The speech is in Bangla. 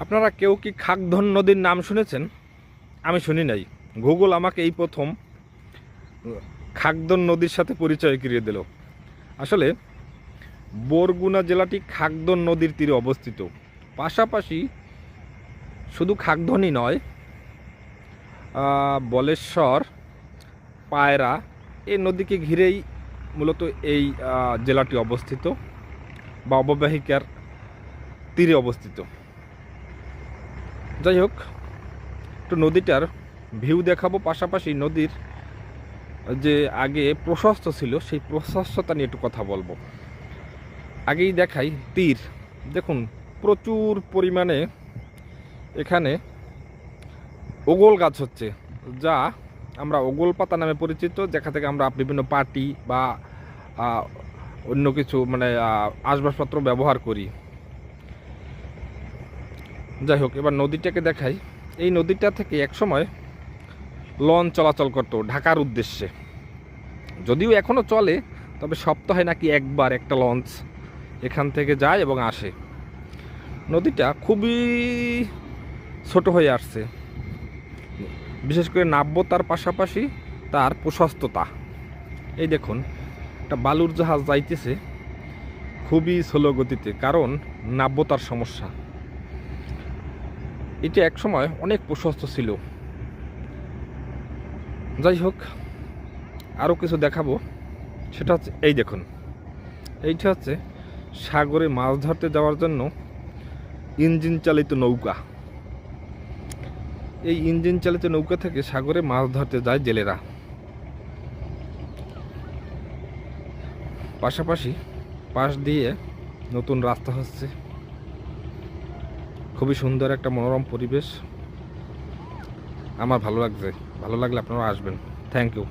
আপনারা কেউ কি খাকধন নদীর নাম শুনেছেন? আমি শুনি নাই। গুগল আমাকে এই প্রথম খাকদন নদীর সাথে পরিচয় করিয়ে দিল। আসলে বরগুনা জেলাটি খাকদন নদীর তীরে অবস্থিত। পাশাপাশি শুধু খাকদনই নয়, বলেশ্বর, পায়রা এই নদীকে ঘিরেই মূলত এই জেলাটি অবস্থিত বা অববাহিকার তীরে অবস্থিত। যাই হোক, একটু নদীটার ভিউ দেখাবো, পাশাপাশি নদীর যে আগে প্রশস্ত ছিল সেই প্রশস্ততা নিয়ে একটু কথা বলবো। আগেই দেখাই তীর। দেখুন, প্রচুর পরিমাণে এখানে ওগল গাছ হচ্ছে, যা আমরা ওগল পাতা নামে পরিচিত, যেখান থেকে আমরা বিভিন্ন পার্টি বা অন্য কিছু আসবাবপত্র ব্যবহার করি। যাই হোক, এবার নদীটাকে দেখাই। এই নদীটা থেকে একসময় লঞ্চ চলাচল করতো ঢাকার উদ্দেশ্যে, যদিও এখনও চলে, তবে সপ্তাহে নাকি একবার একটা লঞ্চ এখান থেকে যায় এবং আসে। নদীটা খুবই ছোট হয়ে আসছে, বিশেষ করে নাব্যতার পাশাপাশি তার প্রশস্ততা। এই দেখুন, একটা বালুর জাহাজ যাইতেছে খুবই স্লো গতিতে, কারণ নাব্যতার সমস্যা। এটা একসময় অনেক প্রশস্ত ছিল। যাই হোক, আরও কিছু দেখাবো। সেটা হচ্ছে, এই দেখুন, এইটা হচ্ছে সাগরে মাছ ধরতে যাওয়ার জন্য ইঞ্জিন চালিত নৌকা। এই ইঞ্জিন চালিত নৌকা থেকে সাগরে মাছ ধরতে যায় জেলেরা। পাশাপাশি পাশ দিয়ে নতুন রাস্তা হচ্ছে। খুবই সুন্দর একটা মনোরম পরিবেশ। আমার ভালো লাগছে। ভালো লাগলে আপনারা আসবেন। Thank you.